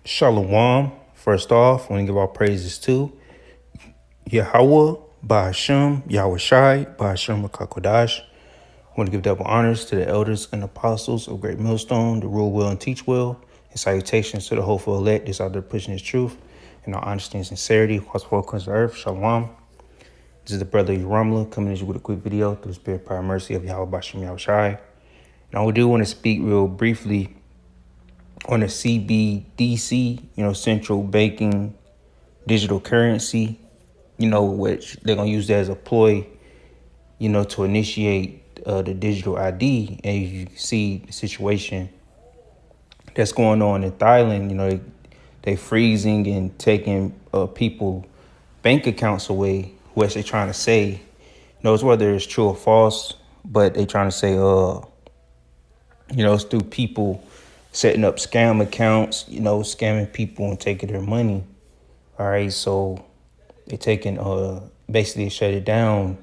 Shalom. First off, I want to give all praises to Yahweh, Ba'ashem, Yahweh Shai, Ba'ashem Rakakodash. I want to give double honors to the elders and apostles of Great Millstone, to rule well and teach well, and salutations to the hopeful elect that's out there pushing his truth and our honesty and sincerity across the four corners of the earth. Shalom. This is the brother Yerumla coming at you with a quick video through the spirit, power, and mercy of Yahweh Ba'ashem, Yahweh Shai. Now, we do want to speak real briefly on the CBDC, central banking digital currency, which they're going to use that as a ploy, to initiate the digital ID. And you see the situation that's going on in Thailand, they freezing and taking people bank accounts away, which they're trying to say, it's whether it's true or false, but they trying to say, it's through people setting up scam accounts, scamming people and taking their money. All right, so they're taking basically shut it down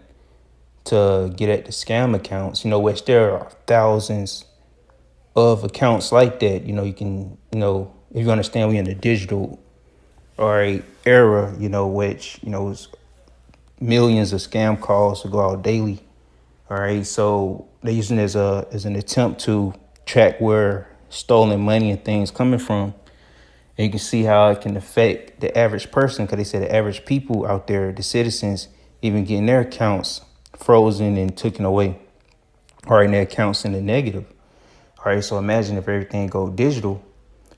to get at the scam accounts, which there are thousands of accounts like that. You can, if you understand, we're in the digital era, which, is millions of scam calls to go out daily. All right, so they're using it as an attempt to track where stolen money and things coming from. And you can see how it can affect the average person, because they said the average people out there, the citizens, even getting their accounts frozen and taken away, all right, and their accounts in the negative. All right, so imagine if everything go digital.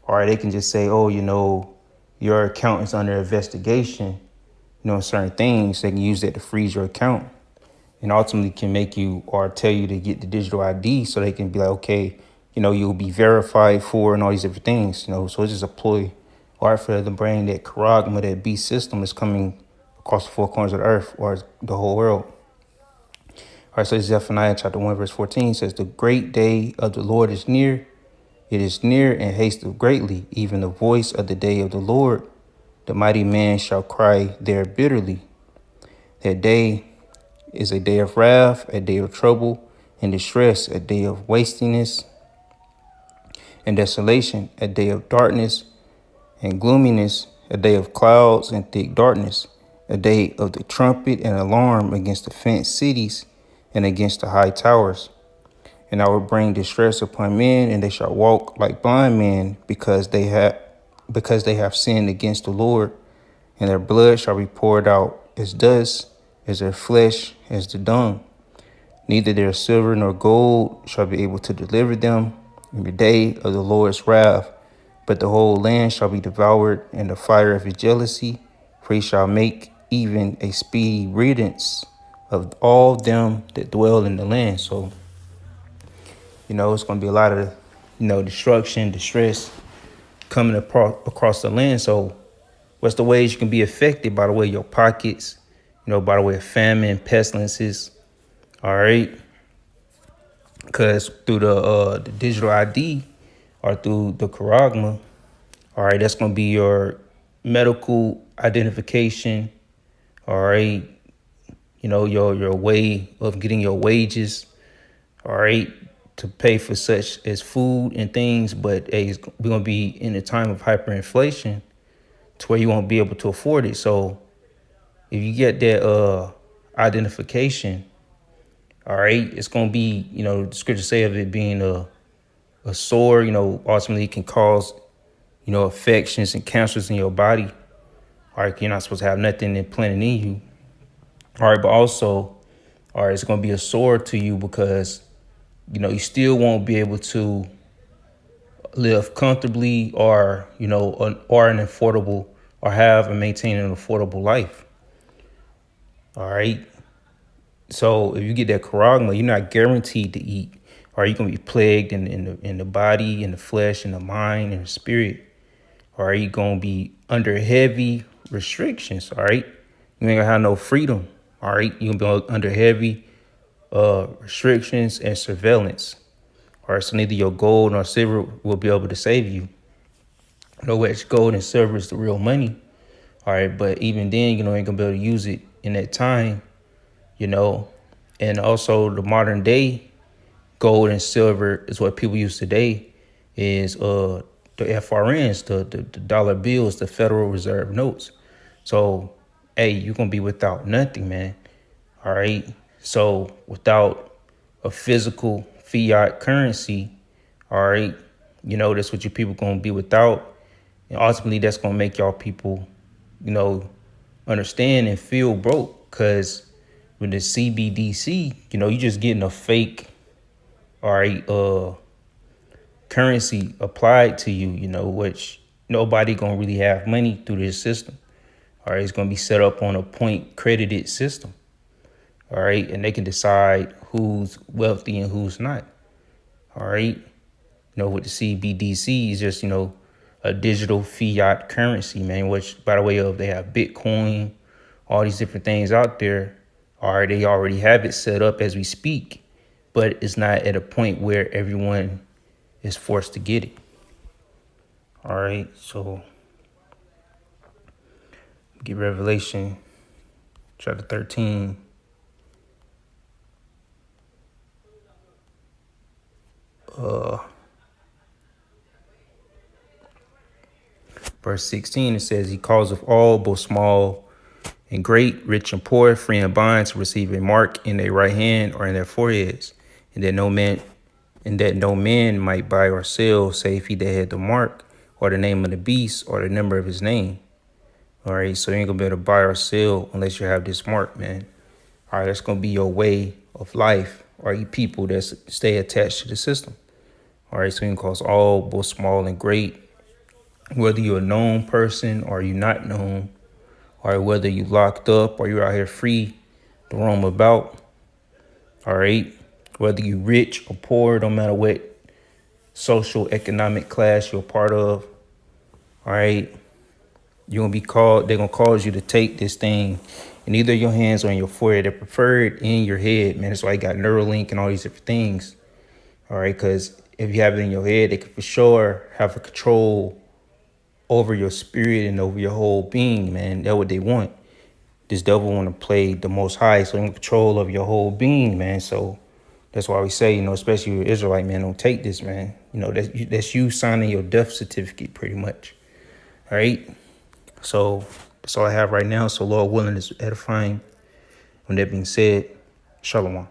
All right, they can just say, oh, your account is under investigation, certain things. They can use that to freeze your account, and ultimately can make you or tell you to get the digital ID, so they can be like, okay, you'll be verified for and all these different things, so it's just a ploy, all right, for the brain, that charagma, that beast system is coming across the four corners of the earth or the whole world. All right, so Zephaniah chapter 1, verse 14 says, the great day of the Lord is near. It is near and hasteth greatly, even the voice of the day of the Lord. The mighty man shall cry there bitterly. That day is a day of wrath, a day of trouble and distress, a day of wastiness and desolation, a day of darkness and gloominess, a day of clouds and thick darkness, a day of the trumpet and alarm against the fenced cities and against the high towers. And I will bring distress upon men, and they shall walk like blind men, because they have sinned against the Lord, and their blood shall be poured out as dust, as their flesh as the dung. Neither their silver nor gold shall be able to deliver them in the day of the Lord's wrath, but the whole land shall be devoured in the fire of his jealousy, for he shall make even a speedy riddance of all them that dwell in the land. So, it's going to be a lot of, destruction, distress coming across the land. So what's the ways you can be affected? By the way, your pockets, by the way of famine, pestilences. All right. Because through the digital ID or through the charagma, all right, that's going to be your medical identification. All right. Your way of getting your wages. All right. To pay for such as food and things. But we're going to be in a time of hyperinflation to where you won't be able to afford it. So if you get that identification, all right, it's going to be, the scriptures say of it being a sore, ultimately it can cause, affections and cancers in your body. All right, you're not supposed to have nothing implanted in you. All right, but also, all right, it's going to be a sore to you because, you still won't be able to live comfortably or, or an affordable, or have and maintain an affordable life. All right. So if you get that charagma, you're not guaranteed to eat. Or you're going to be plagued in the body, in the flesh, in the mind, in the spirit. Or you're going to be under heavy restrictions. All right. You ain't going to have no freedom. All right. You're going to be under heavy restrictions and surveillance. All right. So neither your gold nor silver will be able to save you. No which gold and silver is the real money. All right. But even then, ain't going to be able to use it in that time. And also the modern day gold and silver is what people use today is FRNs, the dollar bills, the Federal Reserve notes. So, hey, you're gonna be without nothing, man. All right. So without a physical fiat currency, all right, that's what you people gonna be without. And ultimately that's gonna make y'all people, you know, understand and feel broke. Cause with the CBDC, you just getting a fake, all right, currency applied to you, which nobody gonna really have money through this system. All right, it's gonna be set up on a point credited system. All right, and they can decide who's wealthy and who's not. All right, with the CBDC is just a digital fiat currency, man. Which, by the way, they have Bitcoin, all these different things out there. All right, they already have it set up as we speak, but it's not at a point where everyone is forced to get it. All right, so get Revelation chapter 13. Verse 16, it says, he calls of all, both small and great, rich and poor, free and bond, to receive a mark in their right hand or in their foreheads, and that no man might buy or sell, save he that had the mark, or the name of the beast, or the number of his name. All right, so you ain't gonna be able to buy or sell unless you have this mark, man. All right, that's gonna be your way of life, or you people that stay attached to the system. All right, so you can cause all, both small and great, whether you're a known person or you're not known, or whether you locked up or you're out here free to roam about. All right, whether you rich or poor, don't matter what social economic class you're part of. All right, you're gonna be called. They're gonna cause you to take this thing in either your hands or in your forehead. They're preferred in your head, man. That's why you got Neuralink and all these different things. All right, because if you have it in your head, they can for sure have a control over your spirit and over your whole being, man. That's what they want. This devil want to play the Most High, so in control of your whole being, man. So that's why we say, especially you're Israelite, man, don't take this, man. That's you signing your death certificate, pretty much. All right. So that's all I have right now. So Lord willing, is edifying. When that being said, Shalom.